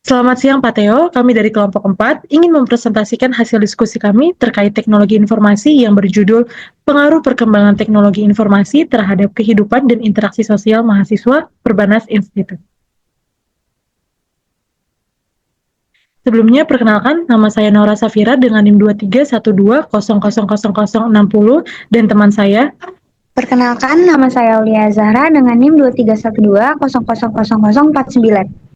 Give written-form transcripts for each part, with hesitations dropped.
Selamat siang Pak Teo, kami dari kelompok 4 ingin mempresentasikan hasil diskusi kami terkait teknologi informasi yang berjudul Pengaruh Perkembangan Teknologi Informasi Terhadap Kehidupan dan Interaksi Sosial Mahasiswa Perbanas Institute. Sebelumnya, perkenalkan, nama saya Nora Safira dengan NIM 2312000060 dan teman saya. Perkenalkan, nama saya Aulia Zahra dengan NIM 2312000049.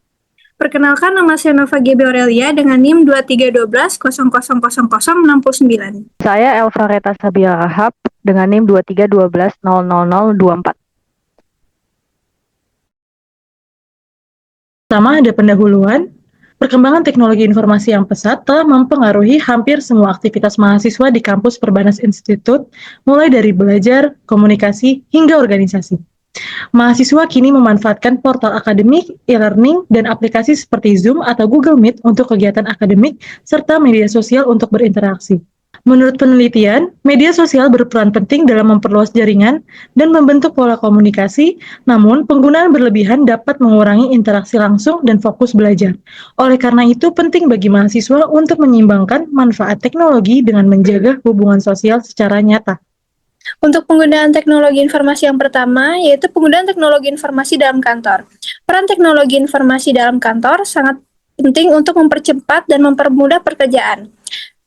Perkenalkan, nama saya Nova GB Aurelia dengan NIM 2312000069. Saya Elva Reta Sabia Rahab dengan NIM 2312000024. Pertama, ada pendahuluan. Perkembangan teknologi informasi yang pesat telah mempengaruhi hampir semua aktivitas mahasiswa di kampus Perbanas Institute, mulai dari belajar, komunikasi, hingga organisasi. Mahasiswa kini memanfaatkan portal akademik, e-learning, dan aplikasi seperti Zoom atau Google Meet untuk kegiatan akademik, serta media sosial untuk berinteraksi. Menurut penelitian, media sosial berperan penting dalam memperluas jaringan dan membentuk pola komunikasi, namun penggunaan berlebihan dapat mengurangi interaksi langsung dan fokus belajar. Oleh karena itu, penting bagi mahasiswa untuk menyeimbangkan manfaat teknologi dengan menjaga hubungan sosial secara nyata. Untuk penggunaan teknologi informasi yang pertama, yaitu penggunaan teknologi informasi dalam kantor. Peran teknologi informasi dalam kantor sangat penting untuk mempercepat dan mempermudah pekerjaan.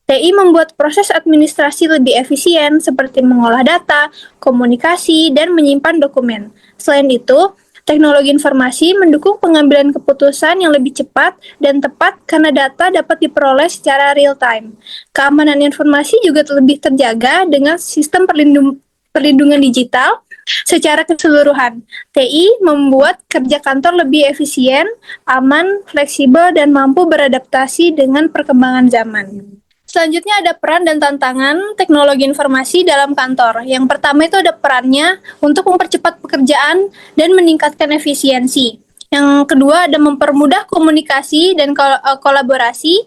TI membuat proses administrasi lebih efisien seperti mengolah data, komunikasi, dan menyimpan dokumen. Selain itu, teknologi informasi mendukung pengambilan keputusan yang lebih cepat dan tepat karena data dapat diperoleh secara real-time. Keamanan informasi juga lebih terjaga dengan sistem perlindungan digital secara keseluruhan. TI membuat kerja kantor lebih efisien, aman, fleksibel, dan mampu beradaptasi dengan perkembangan zaman. Selanjutnya ada peran dan tantangan teknologi informasi dalam kantor. Yang pertama itu ada perannya untuk mempercepat pekerjaan dan meningkatkan efisiensi. Yang kedua ada mempermudah komunikasi dan kolaborasi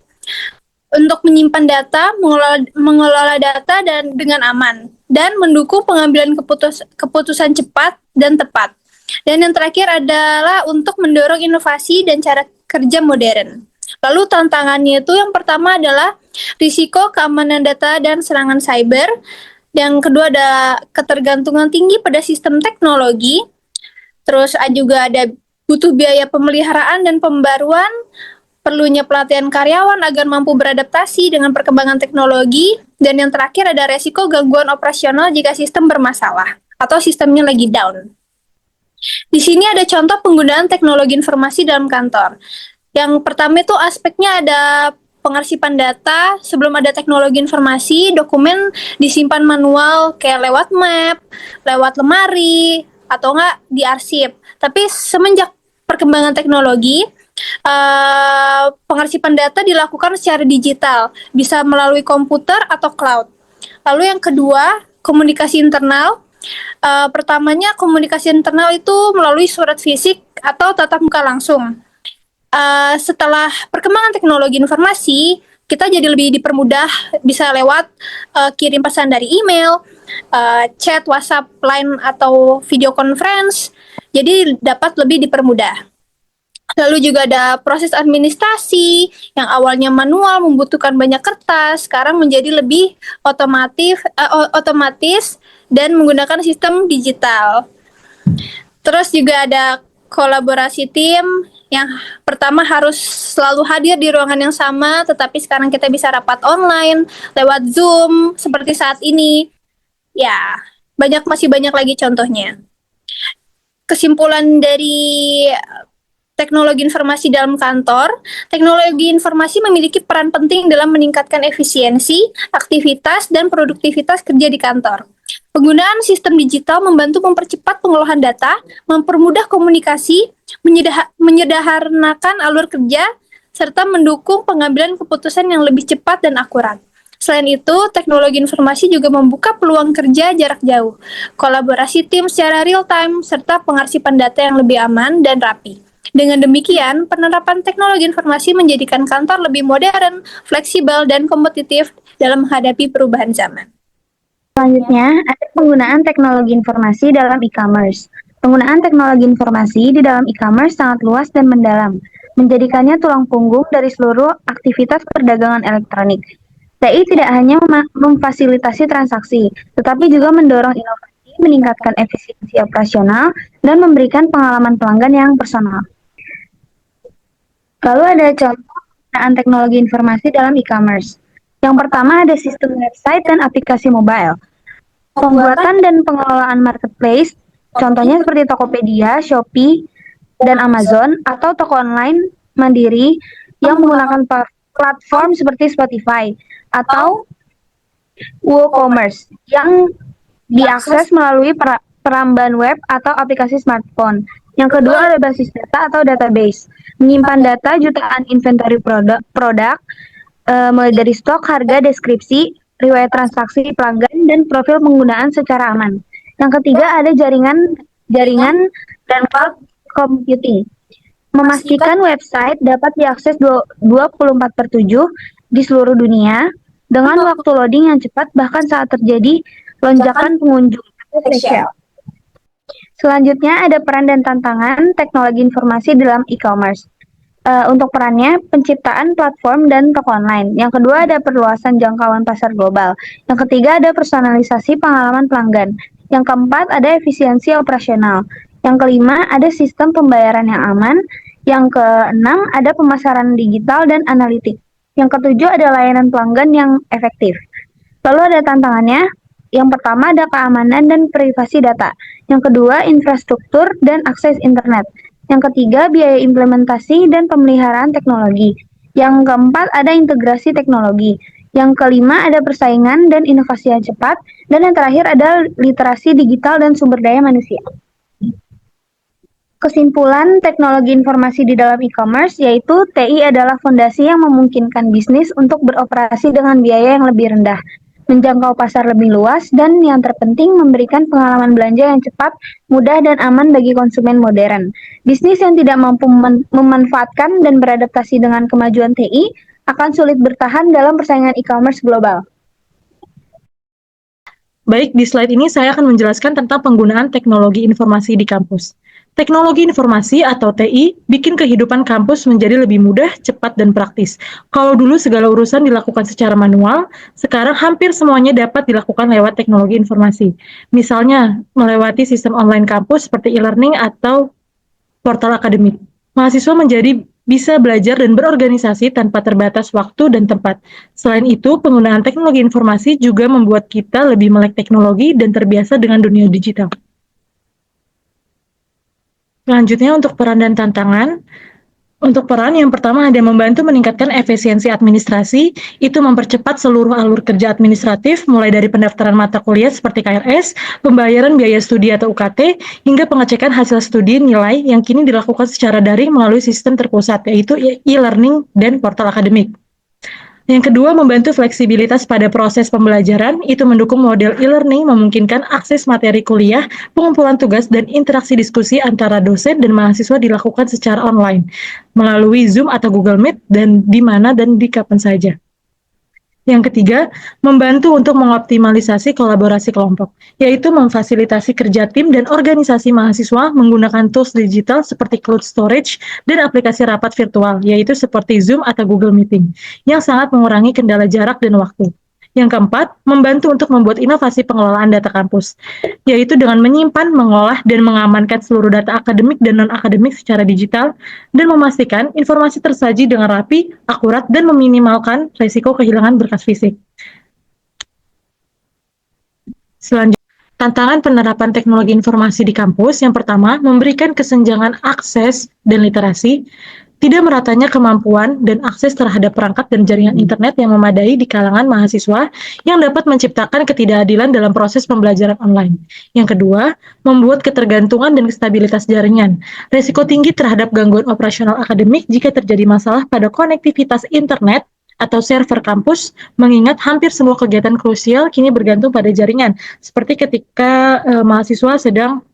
untuk menyimpan data, mengelola data dan dengan aman, dan mendukung pengambilan keputusan cepat dan tepat. Dan yang terakhir adalah untuk mendorong inovasi dan cara kerja modern. Lalu tantangannya itu yang pertama adalah risiko keamanan data dan serangan cyber. Yang kedua ada ketergantungan tinggi pada sistem teknologi. Terus juga ada butuh biaya pemeliharaan dan pembaruan, perlunya pelatihan karyawan agar mampu beradaptasi dengan perkembangan teknologi. Dan yang terakhir ada resiko gangguan operasional jika sistem bermasalah atau sistemnya lagi down. Di sini ada contoh penggunaan teknologi informasi dalam kantor. Yang pertama itu aspeknya ada pengarsipan data. Sebelum ada teknologi informasi, dokumen disimpan manual kayak lewat map, lewat lemari, atau enggak diarsip. Tapi semenjak perkembangan teknologi, pengarsipan data dilakukan secara digital, bisa melalui komputer atau cloud. Lalu yang kedua, komunikasi internal. Pertamanya komunikasi internal itu melalui surat fisik atau tatap muka langsung. Setelah perkembangan teknologi informasi, kita jadi lebih dipermudah, bisa lewat kirim pesan dari email, chat, WhatsApp, Line, atau video conference, jadi dapat lebih dipermudah. Lalu juga ada proses administrasi yang awalnya manual membutuhkan banyak kertas, sekarang menjadi lebih otomatis dan menggunakan sistem digital. Terus juga ada kolaborasi tim yang pertama harus selalu hadir di ruangan yang sama, tetapi sekarang kita bisa rapat online lewat Zoom seperti saat ini. Ya, masih banyak lagi contohnya. Kesimpulan dari teknologi informasi dalam kantor, teknologi informasi memiliki peran penting dalam meningkatkan efisiensi, aktivitas, dan produktivitas kerja di kantor. Penggunaan sistem digital membantu mempercepat pengolahan data, mempermudah komunikasi, menyederhanakan alur kerja, serta mendukung pengambilan keputusan yang lebih cepat dan akurat. Selain itu, teknologi informasi juga membuka peluang kerja jarak jauh, kolaborasi tim secara real-time, serta pengarsipan data yang lebih aman dan rapi. Dengan demikian, penerapan teknologi informasi menjadikan kantor lebih modern, fleksibel, dan kompetitif dalam menghadapi perubahan zaman. Selanjutnya, ada penggunaan teknologi informasi dalam e-commerce. Penggunaan teknologi informasi di dalam e-commerce sangat luas dan mendalam. menjadikannya tulang punggung dari seluruh aktivitas perdagangan elektronik. TI tidak hanya memfasilitasi transaksi, tetapi juga mendorong inovasi, meningkatkan efisiensi operasional, dan memberikan pengalaman pelanggan yang personal. Lalu ada contoh penggunaan teknologi informasi dalam e-commerce. Yang pertama ada sistem website dan aplikasi mobile. Pembuatan dan pengelolaan marketplace, contohnya seperti Tokopedia, Shopee, dan Amazon, atau toko online mandiri yang menggunakan platform seperti Spotify, atau WooCommerce yang diakses melalui peramban web atau aplikasi smartphone. Yang kedua ada basis data atau database, menyimpan data jutaan inventory produk mulai dari stok, harga, deskripsi, riwayat transaksi pelanggan, dan profil penggunaan secara aman. Yang ketiga ada jaringan dan cloud computing, memastikan website dapat diakses 24/7 di seluruh dunia dengan waktu loading yang cepat bahkan saat terjadi lonjakan pengunjung spesial. Selanjutnya ada peran dan tantangan teknologi informasi dalam e-commerce. Untuk perannya, penciptaan platform dan toko online. Yang kedua ada perluasan jangkauan pasar global. Yang ketiga ada personalisasi pengalaman pelanggan. Yang keempat ada efisiensi operasional. Yang kelima ada sistem pembayaran yang aman. Yang keenam ada pemasaran digital dan analitik. Yang ketujuh ada layanan pelanggan yang efektif. Lalu ada tantangannya. Yang pertama ada keamanan dan privasi data. Yang kedua infrastruktur dan akses internet. Yang ketiga, biaya implementasi dan pemeliharaan teknologi. Yang keempat, ada integrasi teknologi. Yang kelima, ada persaingan dan inovasi yang cepat. Dan yang terakhir, ada literasi digital dan sumber daya manusia. Kesimpulan teknologi informasi di dalam e-commerce yaitu TI adalah fondasi yang memungkinkan bisnis untuk beroperasi dengan biaya yang lebih rendah, menjangkau pasar lebih luas, dan yang terpenting memberikan pengalaman belanja yang cepat, mudah, dan aman bagi konsumen modern. Bisnis yang tidak mampu memanfaatkan dan beradaptasi dengan kemajuan TI akan sulit bertahan dalam persaingan e-commerce global. Baik, di slide ini saya akan menjelaskan tentang penggunaan teknologi informasi di kampus. Teknologi informasi atau TI bikin kehidupan kampus menjadi lebih mudah, cepat, dan praktis. Kalau dulu segala urusan dilakukan secara manual, sekarang hampir semuanya dapat dilakukan lewat teknologi informasi. Misalnya, melewati sistem online kampus seperti e-learning atau portal akademik. Mahasiswa menjadi bisa belajar dan berorganisasi tanpa terbatas waktu dan tempat. Selain itu, penggunaan teknologi informasi juga membuat kita lebih melek teknologi dan terbiasa dengan dunia digital. Selanjutnya untuk peran dan tantangan. Untuk peran yang pertama ada membantu meningkatkan efisiensi administrasi, itu mempercepat seluruh alur kerja administratif mulai dari pendaftaran mata kuliah seperti KRS, pembayaran biaya studi atau UKT, hingga pengecekan hasil studi nilai yang kini dilakukan secara daring melalui sistem terpusat yaitu e-learning dan portal akademik. Yang kedua, membantu fleksibilitas pada proses pembelajaran, itu mendukung model e-learning memungkinkan akses materi kuliah, pengumpulan tugas, dan interaksi diskusi antara dosen dan mahasiswa dilakukan secara online, melalui Zoom atau Google Meet, dan di mana dan di kapan saja. Yang ketiga, membantu untuk mengoptimalisasi kolaborasi kelompok, yaitu memfasilitasi kerja tim dan organisasi mahasiswa menggunakan tools digital seperti cloud storage dan aplikasi rapat virtual, yaitu seperti Zoom atau Google Meeting, yang sangat mengurangi kendala jarak dan waktu. Yang keempat, membantu untuk membuat inovasi pengelolaan data kampus, yaitu dengan menyimpan, mengolah, dan mengamankan seluruh data akademik dan non-akademik secara digital, dan memastikan informasi tersaji dengan rapi, akurat, dan meminimalkan risiko kehilangan berkas fisik. Selanjutnya, tantangan penerapan teknologi informasi di kampus, yang pertama, memberikan kesenjangan akses dan literasi, tidak meratanya kemampuan dan akses terhadap perangkat dan jaringan internet yang memadai di kalangan mahasiswa yang dapat menciptakan ketidakadilan dalam proses pembelajaran online. Yang kedua, membuat ketergantungan dan stabilitas jaringan. Risiko tinggi terhadap gangguan operasional akademik jika terjadi masalah pada konektivitas internet atau server kampus, mengingat hampir semua kegiatan krusial kini bergantung pada jaringan, seperti ketika mahasiswa sedang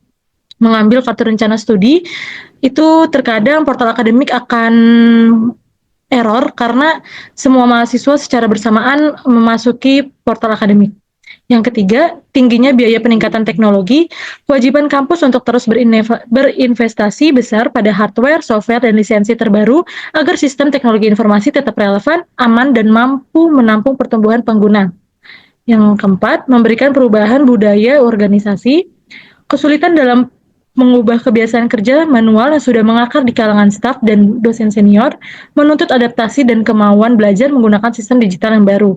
mengambil kartu rencana studi, itu terkadang portal akademik akan error karena semua mahasiswa secara bersamaan memasuki portal akademik. Yang ketiga, tingginya biaya peningkatan teknologi, kewajiban kampus untuk terus berinvestasi besar pada hardware, software, dan lisensi terbaru agar sistem teknologi informasi tetap relevan, aman, dan mampu menampung pertumbuhan pengguna. Yang keempat, memberikan perubahan budaya organisasi, kesulitan dalam mengubah kebiasaan kerja manual yang sudah mengakar di kalangan staf dan dosen senior, menuntut adaptasi dan kemauan belajar menggunakan sistem digital yang baru.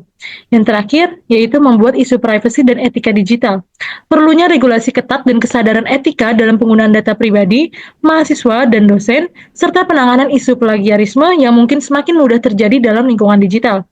Yang terakhir, yaitu membuat isu privasi dan etika digital. Perlunya regulasi ketat dan kesadaran etika dalam penggunaan data pribadi, mahasiswa, dan dosen, serta penanganan isu plagiarisme yang mungkin semakin mudah terjadi dalam lingkungan digital.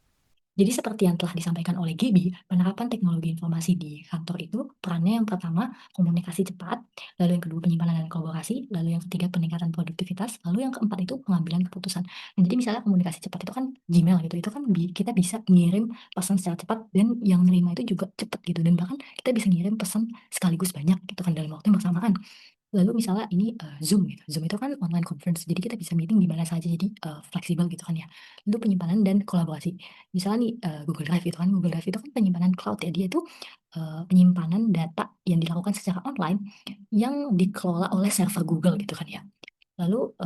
Jadi seperti yang telah disampaikan oleh Gaby, penerapan teknologi informasi di kantor itu perannya yang pertama komunikasi cepat, lalu yang kedua penyimpanan dan kolaborasi, lalu yang ketiga peningkatan produktivitas, lalu yang keempat itu pengambilan keputusan. Nah, jadi misalnya komunikasi cepat itu kan Gmail gitu, itu kan kita bisa ngirim pesan secara cepat dan yang nerima itu juga cepat gitu, dan bahkan kita bisa ngirim pesan sekaligus banyak gitu kan dalam waktu yang bersamaan. Lalu misalnya ini Zoom gitu. Zoom itu kan online conference, jadi kita bisa meeting di mana saja, jadi fleksibel gitu kan ya. Lalu penyimpanan dan kolaborasi. Misalnya nih Google Drive itu kan, Google Drive itu kan penyimpanan cloud ya, dia itu penyimpanan data yang dilakukan secara online yang dikelola oleh server Google gitu kan ya. Lalu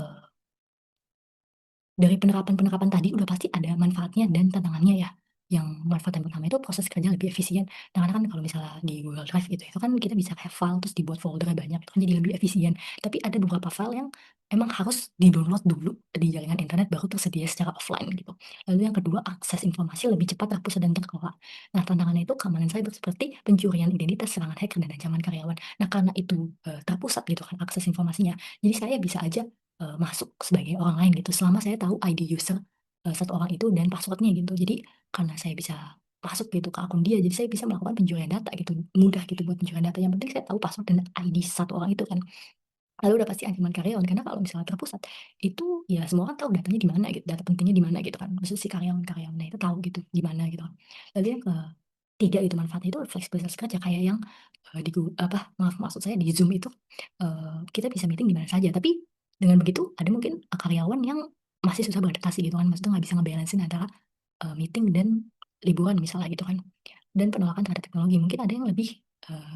dari penerapan-penerapan tadi udah pasti ada manfaatnya dan tantangannya ya. Yang manfaat yang pertama itu proses kerja lebih efisien. Nah, karena kan kalau misalnya di Google Drive gitu, itu kan kita bisa have file terus dibuat folder banyak, itu kan jadi lebih efisien. Tapi ada beberapa file yang emang harus di-download dulu di jaringan internet baru tersedia secara offline gitu. Lalu yang kedua, akses informasi lebih cepat, terpusat, dan terkelola. Nah, tantangannya itu keamanan cyber seperti pencurian identitas, serangan hacker, dan ancaman karyawan. Nah, karena itu terpusat gitu kan akses informasinya, jadi saya bisa aja masuk sebagai orang lain gitu, selama saya tahu ID user satu orang itu dan passwordnya gitu. Jadi karena saya bisa masuk gitu ke akun dia, jadi saya bisa melakukan pencurian data gitu, mudah gitu buat pencurian data. Yang penting saya tahu password dan ID satu orang itu kan. Lalu udah pasti ancaman karyawan, karena kalau misalnya terpusat itu ya semua orang tahu datanya di mana gitu, data pentingnya di mana gitu kan. Maksud si karyawan-karyawannya itu tahu gitu di mana gitu. Lalu yang ketiga itu manfaatnya itu fleksibilitas kerja, kayak yang maksud saya di Zoom itu kita bisa meeting di mana saja, tapi dengan begitu ada mungkin karyawan yang masih susah beradaptasi gitu kan, maksudnya nggak bisa ngebalancein antara meeting dan liburan misalnya gitu kan. Dan penolakan terhadap teknologi, mungkin ada yang lebih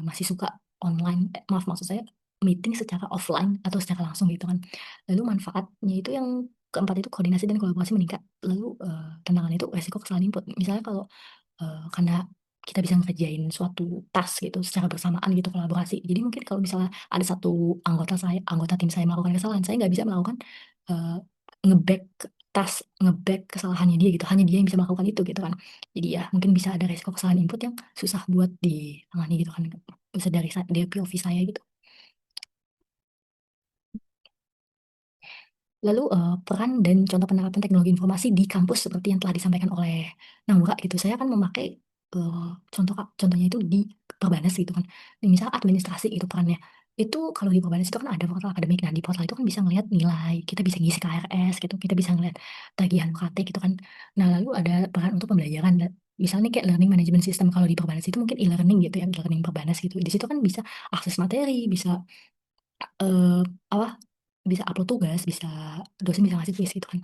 masih suka online, maksud saya meeting secara offline atau secara langsung gitu kan. Lalu manfaatnya itu yang keempat itu koordinasi dan kolaborasi meningkat. Lalu tantangan itu resiko kesalahan input. Misalnya kalau karena kita bisa ngerjain suatu task gitu secara bersamaan gitu, kolaborasi. Jadi mungkin kalau misalnya ada satu anggota tim saya melakukan kesalahan, saya nggak bisa melakukan eh, nge-back nge-back kesalahannya dia gitu. Hanya dia yang bisa melakukan itu gitu kan. Jadi ya mungkin bisa ada resiko kesalahan input yang susah buat ditangani gitu kan. Bisa dari POV saya gitu. Lalu peran dan contoh penerapan teknologi informasi di kampus seperti yang telah disampaikan oleh Naura gitu. Saya akan memakai contohnya itu di Perbanas gitu kan. Misal administrasi itu perannya. Itu kalau di Perbanas itu kan ada portal akademik. Nah, di portal itu kan bisa ngelihat nilai, kita bisa ngisi KRS gitu, kita bisa ngelihat tagihan UKT gitu kan. Nah, lalu ada peran untuk pembelajaran. Misalnya kayak learning management system, kalau di Perbanas itu mungkin e-learning gitu ya, e-learning Perbanas gitu. Di situ kan bisa akses materi, bisa eh apa bisa upload tugas, bisa dosen bisa ngasih tugas gitu kan.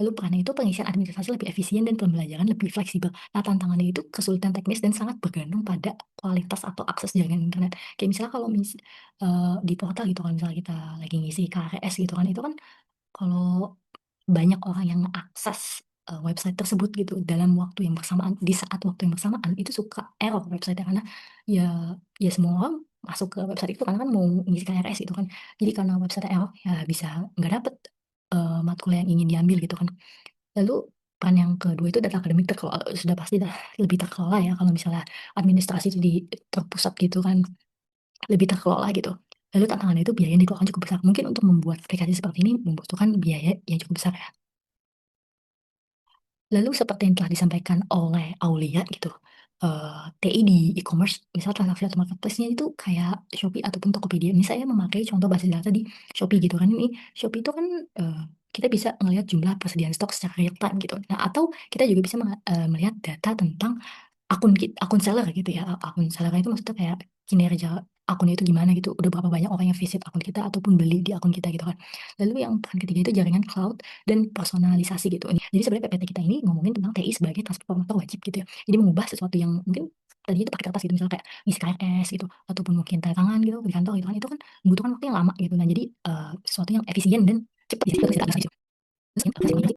Lalu perannya itu pengisian administrasi lebih efisien dan pembelajaran lebih fleksibel. Nah, tantangannya itu kesulitan teknis dan sangat bergantung pada kualitas atau akses jaringan internet. Kayak misalnya kalau di portal gitu, kalau misalnya kita lagi ngisi KRS gitu kan, itu kan kalau banyak orang yang akses website tersebut gitu dalam waktu yang bersamaan, di saat waktu yang bersamaan, itu suka error website karena ya ya semua orang masuk ke website itu karena kan mau ngisi KRS itu kan. Jadi karena website error ya bisa nggak dapet matkul yang ingin diambil gitu kan. Lalu peran yang kedua itu data akademik terkelola, sudah pasti lebih terkelola ya kalau misalnya administrasi itu terpusat gitu kan, lebih terkelola gitu. Lalu tantangannya itu biaya yang dikeluarkan cukup besar. Mungkin untuk membuat aplikasi seperti ini membutuhkan biaya yang cukup besar ya. Lalu seperti yang telah disampaikan oleh Aulia gitu, TI di e-commerce, misal transaksi atau marketplace-nya itu kayak Shopee ataupun Tokopedia. Ini saya memakai contoh basis data di Shopee gitu kan. Ini Shopee itu kan kita bisa melihat jumlah persediaan stok secara real time gitu. Nah, atau kita juga bisa melihat data tentang akun seller gitu ya. Akun seller itu maksudnya kayak kinerja akunnya itu gimana gitu. Udah berapa banyak orang yang visit akun kita ataupun beli di akun kita gitu kan. Lalu yang peran ketiga itu jaringan cloud dan personalisasi gitu. Jadi sebenarnya PPT kita ini ngomongin tentang TI sebagai transformator wajib gitu ya. Jadi mengubah sesuatu yang mungkin tadinya itu pakai kertas gitu, misalnya kayak ngisi KRS gitu, ataupun mungkin tanda tangan gitu di kantor gitu kan, itu kan membutuhkan waktu yang lama gitu. Nah jadi, sesuatu yang efisien dan cepat, jadi terus kita bisa. Terus yang apa sih